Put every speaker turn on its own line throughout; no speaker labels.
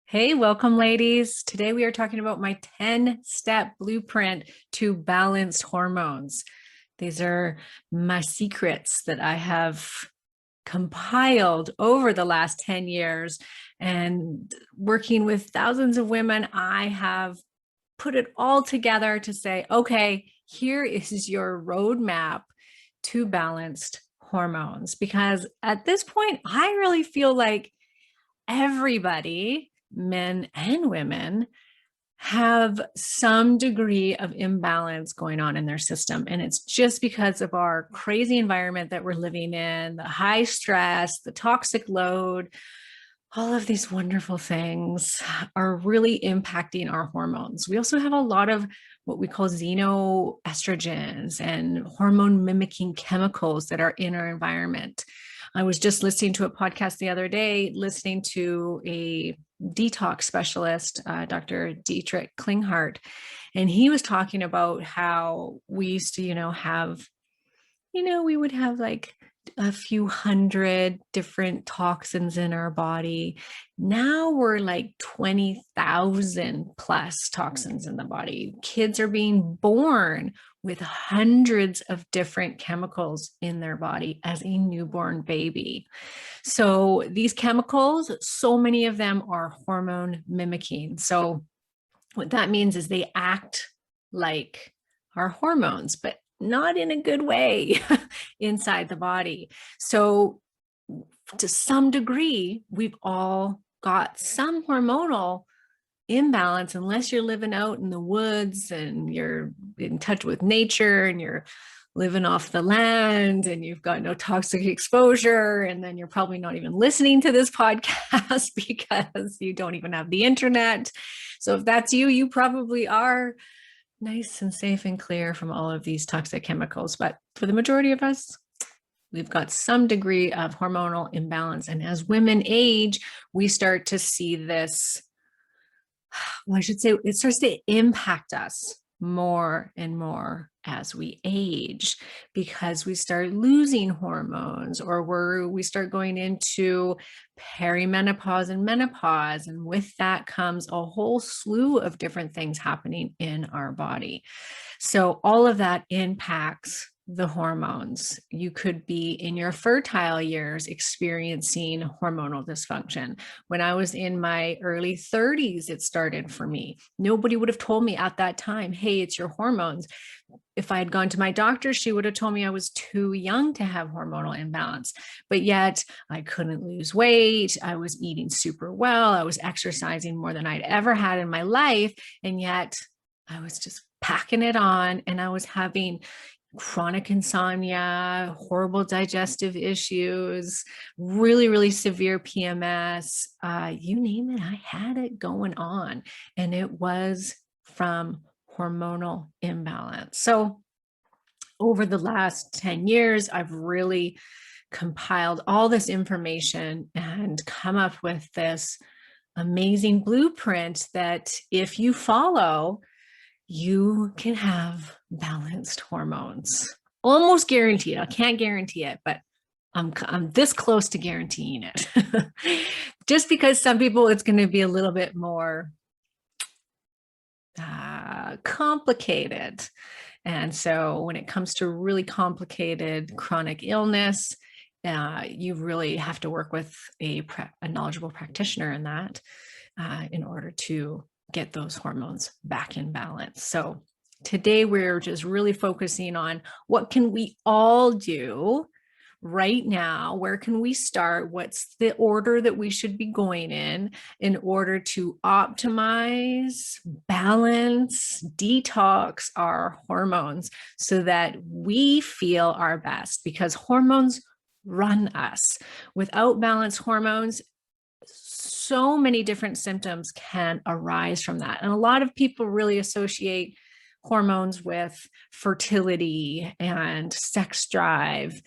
Hey, welcome, ladies. Today we are talking about my 10-step blueprint to balanced hormones. These are my secrets that I have compiled over the last 10 years. And working with thousands of women, I have put it all together to say, okay, here is your roadmap to balanced hormones. Because at this point, I really feel like everybody, men and women, have some degree of imbalance going on in their system. And it's just because of our crazy environment that we're living in, the high stress, the toxic load, all of these wonderful things are really impacting our hormones. We also have a lot of what we call xenoestrogens and hormone mimicking chemicals that are in our environment. I was just listening to a podcast the other day, listening to a detox specialist, Dr. Dietrich Klinghardt, and he was talking about how we used to, we would have like a few hundred different toxins in our body. Now we're like 20,000 plus toxins in the body. Kids are being born with hundreds of different chemicals in their body as a newborn baby. So these chemicals, so many of them are hormone mimicking. So what that means is they act like our hormones, but not in a good way inside the body. So to some degree, we've all got some hormonal imbalance unless you're living out in the woods and you're in touch with nature and you're living off the land and you've got no toxic exposure. And then you're probably not even listening to this podcast because you don't even have the internet. So if that's you, you probably are nice and safe and clear from all of these toxic chemicals. But for the majority of us, we've got some degree of hormonal imbalance. And as women age, we start to see this, well, I should say it starts to impact us more and more as we age because we start losing hormones or we start going into perimenopause and menopause. And with that comes a whole slew of different things happening in our body. So all of that impacts the hormones. You could be in your fertile years experiencing hormonal dysfunction. When I was in my early 30s, it started for me. Nobody would have told me at that time, hey, it's your hormones. If I had gone to my doctor, she would have told me I was too young to have hormonal imbalance. But yet I couldn't lose weight. I was eating super well. I was exercising more than I'd ever had in my life. And yet I was just packing it on and I was having chronic insomnia, horrible digestive issues, really, really severe PMS, you name it, I had it going on. And it was from hormonal imbalance. So over the last 10 years, I've really compiled all this information and come up with this amazing blueprint that if you follow, you can have balanced hormones. Almost guaranteed. I can't guarantee it, but I'm this close to guaranteeing it. Just because some people, it's going to be a little bit more complicated. And so when it comes to really complicated chronic illness, you really have to work with a knowledgeable practitioner in that in order to get those hormones back in balance. So today we're just really focusing on what can we all do right now? Where can we start? What's the order that we should be going in order to optimize, balance, detox our hormones so that we feel our best? Because hormones run us. Without balanced hormones, so many different symptoms can arise from that. And a lot of people really associate hormones with fertility and sex drive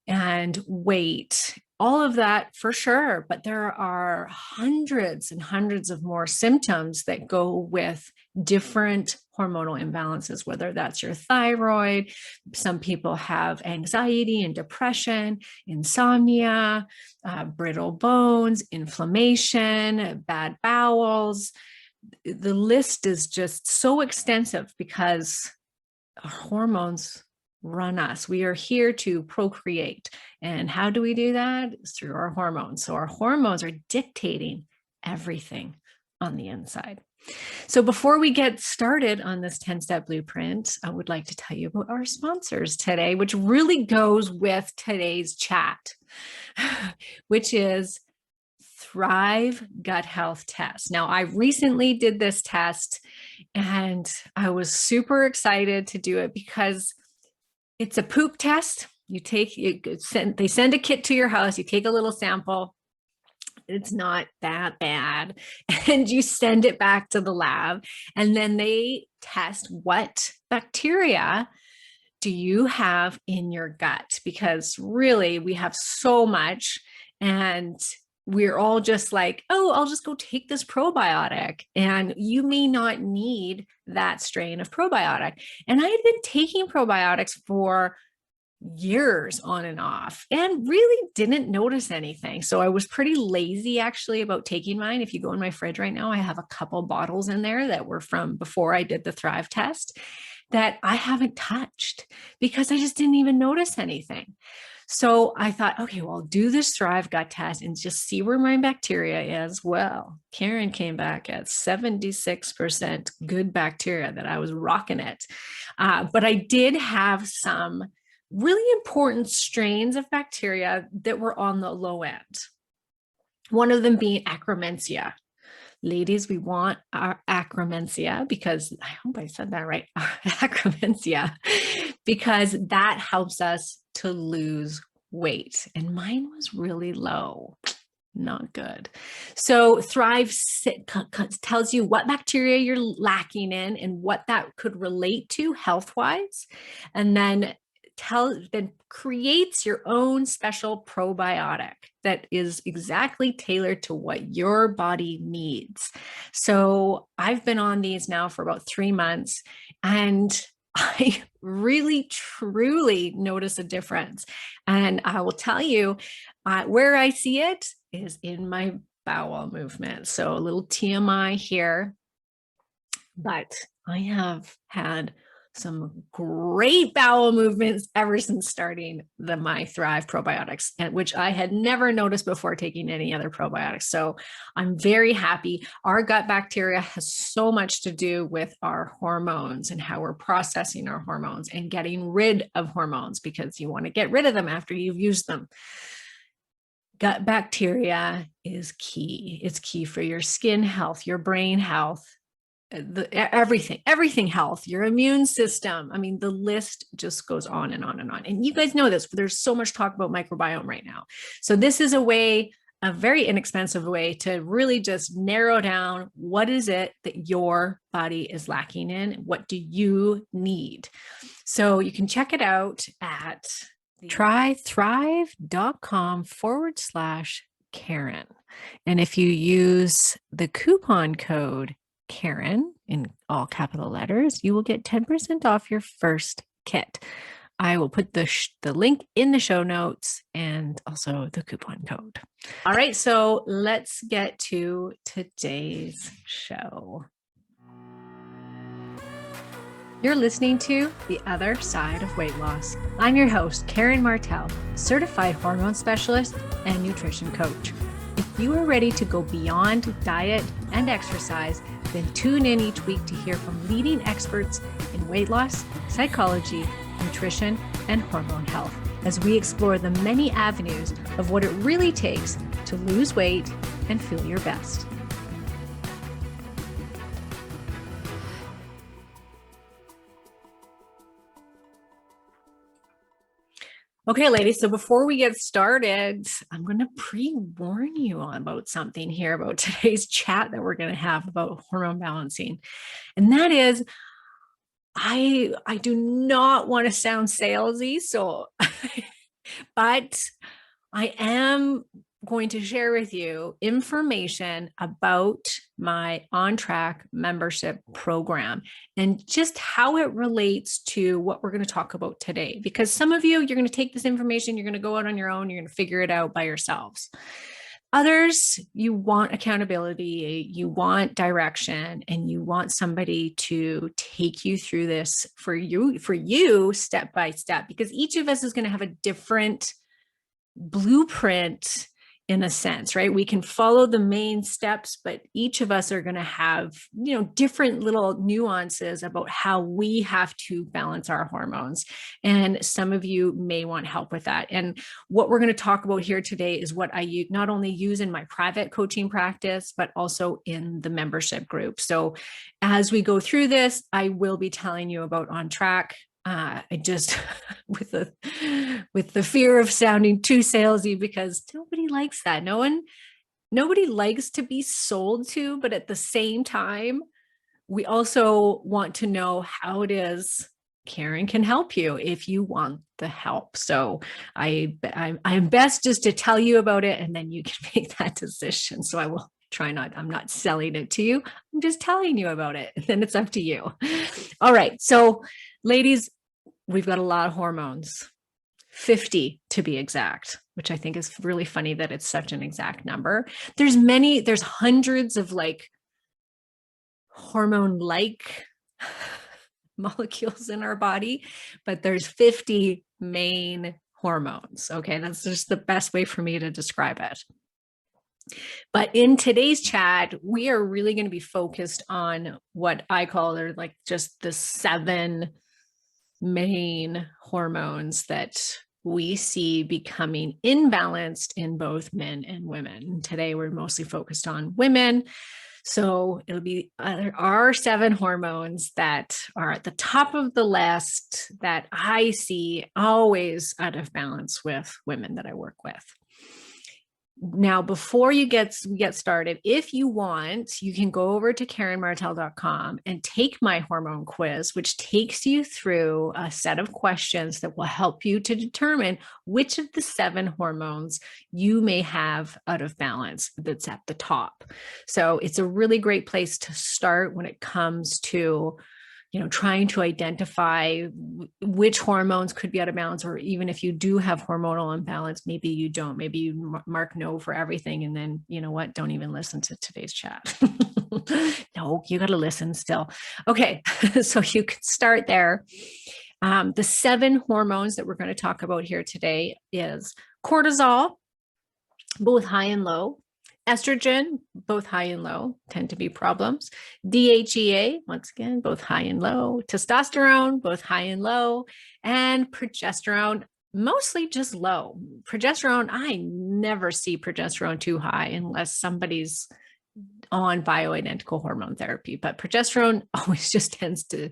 and weight all of that for sure, but there are hundreds and hundreds of more symptoms that go with different hormonal imbalances, whether that's your thyroid. Some people have anxiety and depression, insomnia, brittle bones, inflammation, bad bowels. The list is just so extensive because our hormones run us. We are here to procreate. And how do we do that? It's through our hormones. So our hormones are dictating everything on the inside. So before we get started on this 10-step blueprint, I would like to tell you about our sponsors today, which really goes with today's chat, which is Thrive Gut Health Test. Now, I recently did this test and I was super excited to do it because it's a poop test. They send a kit to your house, you take a little sample. It's not that bad. And you send it back to the lab, and then they test what bacteria do you have in your gut? Because really, we have so much, and we're all just like, oh, I'll just go take this probiotic. And you may not need that strain of probiotic. And I had been taking probiotics for years on and off and really didn't notice anything. So I was pretty lazy actually about taking mine. If you go in my fridge right now, I have a couple bottles in there that were from before I did the Thrive test that I haven't touched because I just didn't even notice anything. So I thought, okay, well, I'll do this Thrive gut test and just see where my bacteria is. Well, Karen came back at 76% good bacteria, that I was rocking it. But I did have some really important strains of bacteria that were on the low end. One of them being Akkermansia. Ladies, we want our Akkermansia, because I hope I said that right, Akkermansia, because that helps us to lose weight. And mine was really low. Not good. So Thrive tells you what bacteria you're lacking in and what that could relate to health-wise. And then creates your own special probiotic that is exactly tailored to what your body needs. So I've been on these now for about 3 months, and I really, truly notice a difference. And I will tell you where I see it is in my bowel movement. So a little TMI here, but I have had some great bowel movements ever since starting my Thrive probiotics, which I had never noticed before taking any other probiotics. So I'm very happy. Our gut bacteria has so much to do with our hormones and how we're processing our hormones and getting rid of hormones, because you want to get rid of them after you've used them. Gut bacteria is key. It's key for your skin health, your brain health, everything health, your immune system. I mean, the list just goes on and on and on. And you guys know this, there's so much talk about microbiome right now. So this is a very inexpensive way to really just narrow down what is it that your body is lacking in. What do you need? So you can check it out at trythrive.com/Karen. And if you use the coupon code Karen in all capital letters, you will get 10% off your first kit. I will put the link in the show notes and also the coupon code. All right, so let's get to today's show. You're listening to The Other Side of Weight Loss. I'm your host, Karen Martel, certified hormone specialist and nutrition coach. If you are ready to go beyond diet and exercise, then tune in each week to hear from leading experts in weight loss, psychology, nutrition, and hormone health as we explore the many avenues of what it really takes to lose weight and feel your best. Okay, ladies, so before we get started, I'm going to pre-warn you about something here about today's chat that we're going to have about hormone balancing. And that is, I do not want to sound salesy, but I am going to share with you information about my OnTrack membership program and just how it relates to what we're going to talk about today. Because some of you, you're going to take this information, you're going to go out on your own, you're going to figure it out by yourselves. Others, you want accountability, you want direction, and you want somebody to take you through this for you step by step, because each of us is going to have a different blueprint in a sense, right? We can follow the main steps, but each of us are going to have, different little nuances about how we have to balance our hormones. And some of you may want help with that. And what we're going to talk about here today is what I not only use in my private coaching practice, but also in the membership group. So as we go through this, I will be telling you about OnTrack. I just with the fear of sounding too salesy, because nobody likes that. Nobody likes to be sold to, but at the same time, we also want to know how it is Karen can help you if you want the help. So I'm best just to tell you about it, and then you can make that decision. So I will try not, I'm not selling it to you. I'm just telling you about it. And then it's up to you. All right. So ladies, we've got a lot of hormones, 50 to be exact, which I think is really funny that it's such an exact number. There's hundreds of like hormone-like molecules in our body, but there's 50 main hormones. Okay. That's just the best way for me to describe it. But in today's chat, we are really going to be focused on what I call like just the 7 main hormones that we see becoming imbalanced in both men and women. Today, we're mostly focused on women. So it'll be our 7 hormones that are at the top of the list that I see always out of balance with women that I work with. Now, before you get started, if you want, you can go over to KarenMartel.com and take my hormone quiz, which takes you through a set of questions that will help you to determine which of the 7 hormones you may have out of balance that's at the top. So it's a really great place to start when it comes to trying to identify which hormones could be out of balance, or even if you do have hormonal imbalance, maybe you don't, maybe you mark no for everything. And then, you know what? Don't even listen to today's chat. No, you got to listen still. Okay. So you can start there. The 7 hormones that we're going to talk about here today is cortisol, both high and low. Estrogen, both high and low, tend to be problems. DHEA, once again, both high and low. Testosterone, both high and low. And progesterone, mostly just low. Progesterone, I never see progesterone too high unless somebody's on bioidentical hormone therapy. But progesterone always just tends to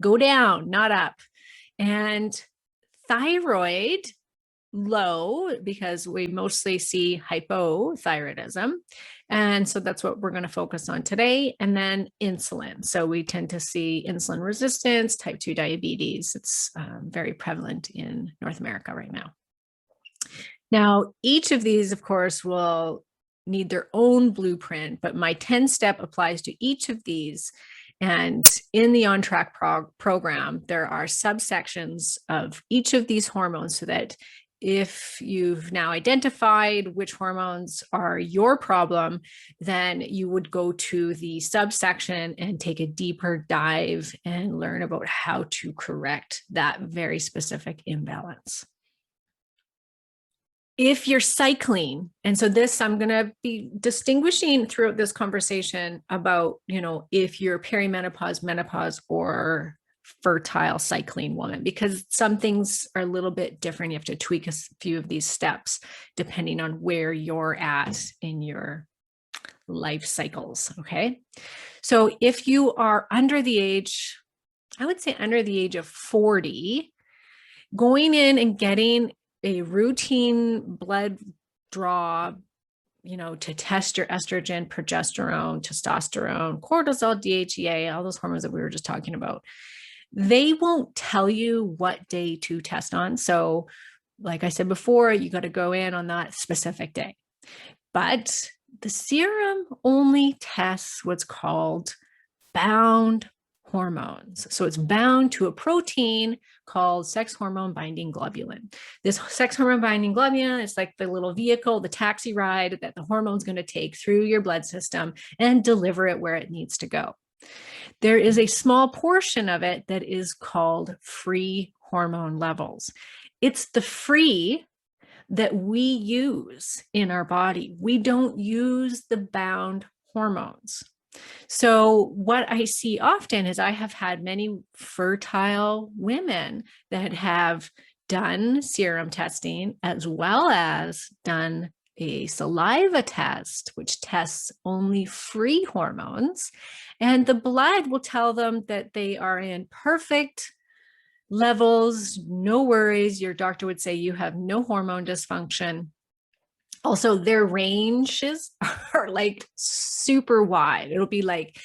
go down, not up. And thyroid, low, because we mostly see hypothyroidism. And so that's what we're going to focus on today. And then insulin. So we tend to see insulin resistance, type 2 diabetes. It's very prevalent in North America right now. Now, each of these, of course, will need their own blueprint, but my 10-step applies to each of these. And in the OnTrack program, there are subsections of each of these hormones, so that if you've now identified which hormones are your problem, then you would go to the subsection and take a deeper dive and learn about how to correct that very specific imbalance. If you're cycling, and so this, I'm going to be distinguishing throughout this conversation about, if you're perimenopause, menopause, or fertile cycling woman, because some things are a little bit different. You have to tweak a few of these steps depending on where you're at in your life cycles. Okay. So if you are under the age, I would say under the age of 40, going in and getting a routine blood draw, to test your estrogen, progesterone, testosterone, cortisol, DHEA, all those hormones that we were just talking about, they won't tell you what day to test on. So like I said before, you got to go in on that specific day. But the serum only tests what's called bound hormones. So it's bound to a protein called sex hormone binding globulin. This sex hormone binding globulin is like the little vehicle, the taxi ride that the hormone's going to take through your blood system and deliver it where it needs to go. There is a small portion of it that is called free hormone levels. It's the free that we use in our body. We don't use the bound hormones. So what I see often is I have had many fertile women that have done serum testing as well as done a saliva test, which tests only free hormones. And the blood will tell them that they are in perfect levels, no worries. Your doctor would say you have no hormone dysfunction. Also, their ranges are like super wide. It'll be like,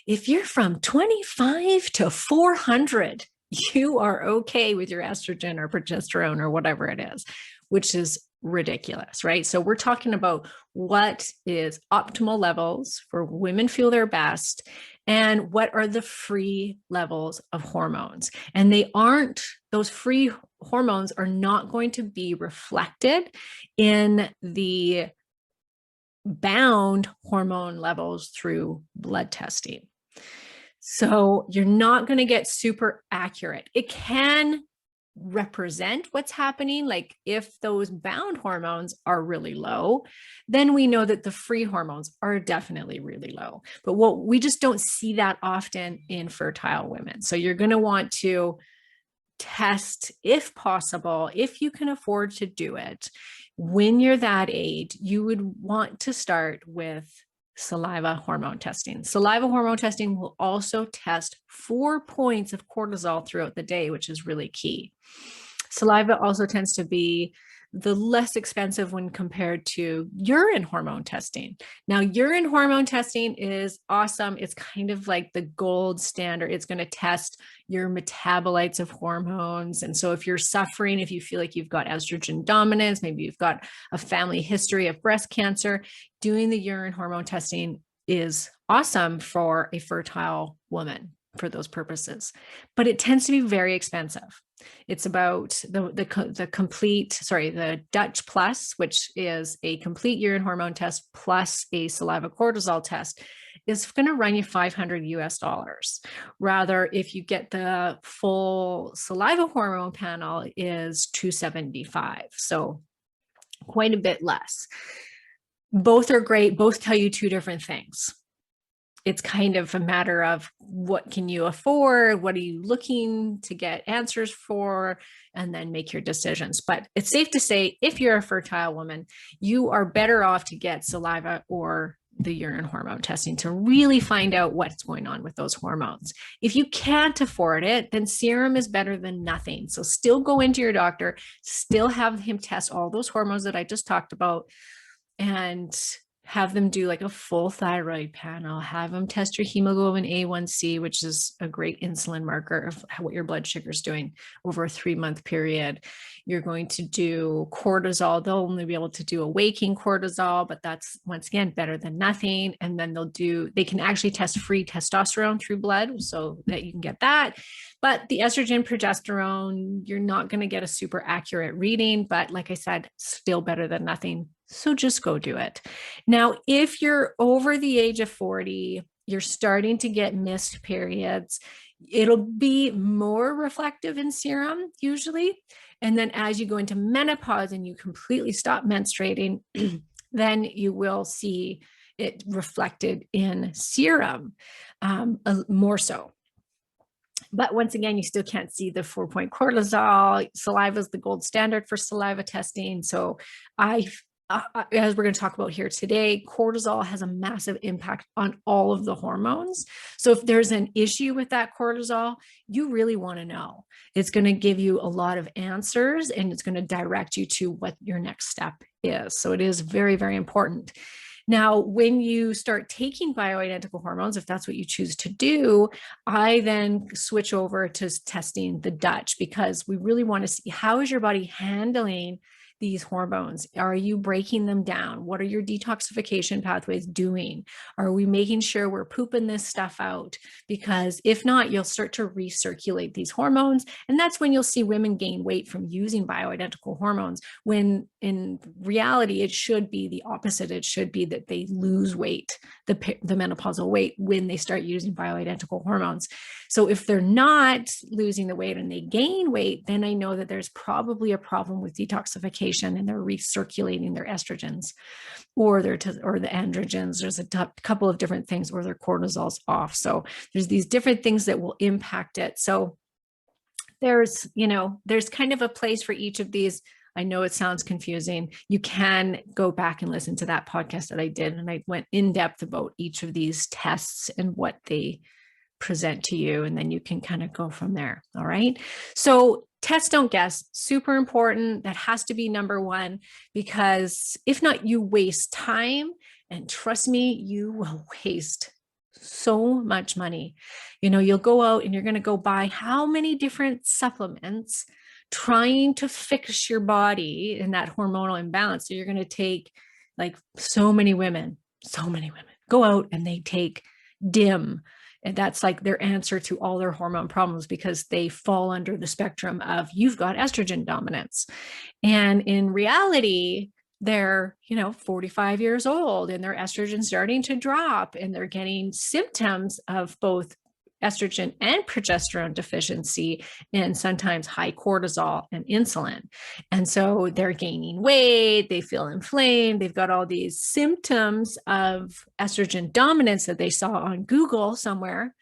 if you're from 25 to 400, you are okay with your estrogen or progesterone or whatever it is, which is ridiculous, right? So we're talking about what is optimal levels for women feel their best and what are the free levels of hormones. And those free hormones are not going to be reflected in the bound hormone levels through blood testing. So you're not going to get super accurate. It can represent what's happening. Like if those bound hormones are really low, then we know that the free hormones are definitely really low. But we just don't see that often in fertile women. So you're going to want to test, if possible, if you can afford to do it. When you're that age, you would want to start with saliva hormone testing. Saliva hormone testing will also test 4 points of cortisol throughout the day, which is really key. Saliva also tends to be the less expensive when compared to urine hormone testing. Now, urine hormone testing is awesome. It's kind of like the gold standard. It's going to test your metabolites of hormones. And so if you're suffering, if you feel like you've got estrogen dominance, maybe you've got a family history of breast cancer, doing the urine hormone testing is awesome for a fertile woman for those purposes. But it tends to be very expensive. It's about the Dutch Plus, which is a complete urine hormone test plus a saliva cortisol test, is going to run you $500. Rather, if you get the full saliva hormone panel, is $275. So quite a bit less. Both are great. Both tell you two different things. It's kind of a matter of what can you afford? What are you looking to get answers for? And then make your decisions. But it's safe to say, if you're a fertile woman, you are better off to get saliva or the urine hormone testing to really find out what's going on with those hormones. If you can't afford it, then serum is better than nothing. So still go into your doctor, still have him test all those hormones that I just talked about, and have them do like a full thyroid panel, have them test your hemoglobin A1C, which is a great insulin marker of what your blood sugar is doing over a 3-month period. You're going to do cortisol. They'll only be able to do a waking cortisol, but that's once again better than nothing. And then they can actually test free testosterone through blood so that you can get that. But the estrogen, progesterone, you're not going to get a super accurate reading, but like I said, still better than nothing. So just go do it. Now, if you're over the age of 40, you're starting to get missed periods, it'll be more reflective in serum usually. And then as you go into menopause and you completely stop menstruating, then you will see it reflected in serum more so. But once again, you still can't see the 4-point cortisol. Saliva is the gold standard for saliva testing. So as we're going to talk about here today, cortisol has a massive impact on all of the hormones. So if there's an issue with that cortisol, you really want to know. It's going to give you a lot of answers and it's going to direct you to what your next step is. So it is very, very important. Now, when you start taking bioidentical hormones, if that's what you choose to do, I then switch over to testing the Dutch, because we really want to see, how is your body handling these hormones? Are you breaking them down? What are your detoxification pathways doing? Are we making sure we're pooping this stuff out? Because if not, you'll start to recirculate these hormones. And that's when you'll see women gain weight from using bioidentical hormones, when in reality, it should be the opposite. It should be that they lose weight, the menopausal weight, when they start using bioidentical hormones. So if they're not losing the weight and they gain weight, then I know that there's probably a problem with detoxification, and they're recirculating their estrogens or the androgens. There's a couple of different things, or their cortisol's off. So there's these different things that will impact it. So there's kind of a place for each of these. I know it sounds confusing. You can go back and listen to that podcast that I did, and I went in depth about each of these tests and what they present to you, and then you can kind of go from there. All right. So test, don't guess, super important. That has to be number one, because if not, you waste time, and trust me, you will waste so much money. You'll go out and you're going to go buy how many different supplements trying to fix your body in that hormonal imbalance. So you're going to take, like, so many women go out and they take DIM. And that's like their answer to all their hormone problems, because they fall under the spectrum of, you've got estrogen dominance. And in reality, they're 45 years old and their estrogen starting to drop, and they're getting symptoms of both estrogen and progesterone deficiency, and sometimes high cortisol and insulin. And so they're gaining weight, they feel inflamed, they've got all these symptoms of estrogen dominance that they saw on Google somewhere,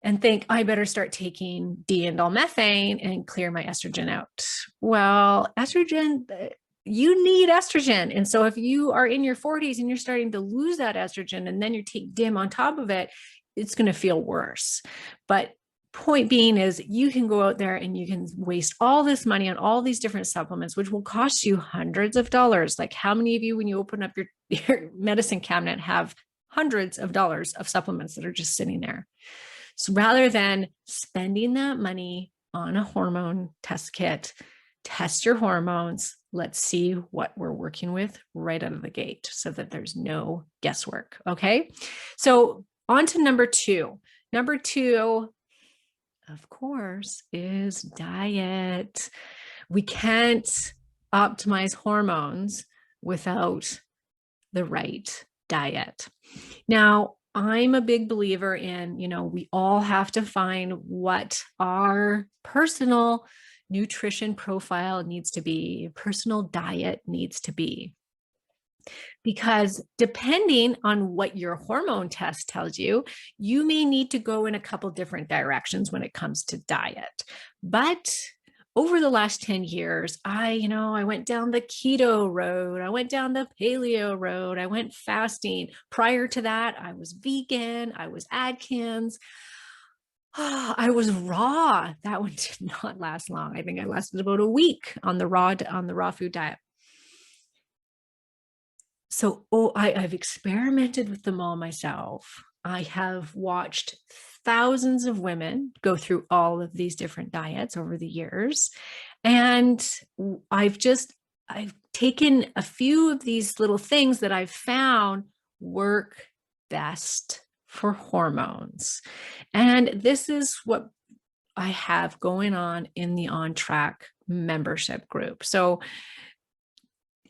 and think, I better start taking D-indole-methane and clear my estrogen out. Well, estrogen, you need estrogen. And so if you are in your 40s and you're starting to lose that estrogen, and then you take DIM on top of it, it's going to feel worse. But point being is, you can go out there and you can waste all this money on all these different supplements, which will cost you hundreds of dollars. Like, how many of you, when you open up your medicine cabinet, have hundreds of dollars of supplements that are just sitting there? So rather than spending that money on a hormone test kit, test your hormones. Let's see what we're working with right out of the gate, so that there's no guesswork. Okay. So on to number two. Number two, of course, is diet. We can't optimize hormones without the right diet. Now, I'm a big believer in, we all have to find what our personal nutrition profile needs to be, personal diet needs to be. Because depending on what your hormone test tells you, you may need to go in a couple different directions when it comes to diet. But over the last 10 years, I went down the keto road. I went down the paleo road. I went fasting. Prior to that, I was vegan. I was Atkins. I was raw. That one did not last long. I think I lasted about a week on the raw food diet. So, I've experimented with them all myself. I have watched thousands of women go through all of these different diets over the years. And I've taken a few of these little things that I've found work best for hormones. And this is what I have going on in the OnTrack membership group. So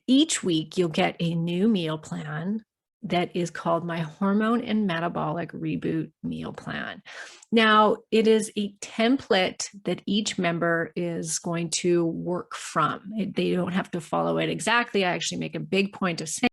each week you'll get a new meal plan that is called my Hormone and Metabolic Reboot Meal Plan. Now, it is a template that each member is going to work from. They don't have to follow it exactly. I actually make a big point of saying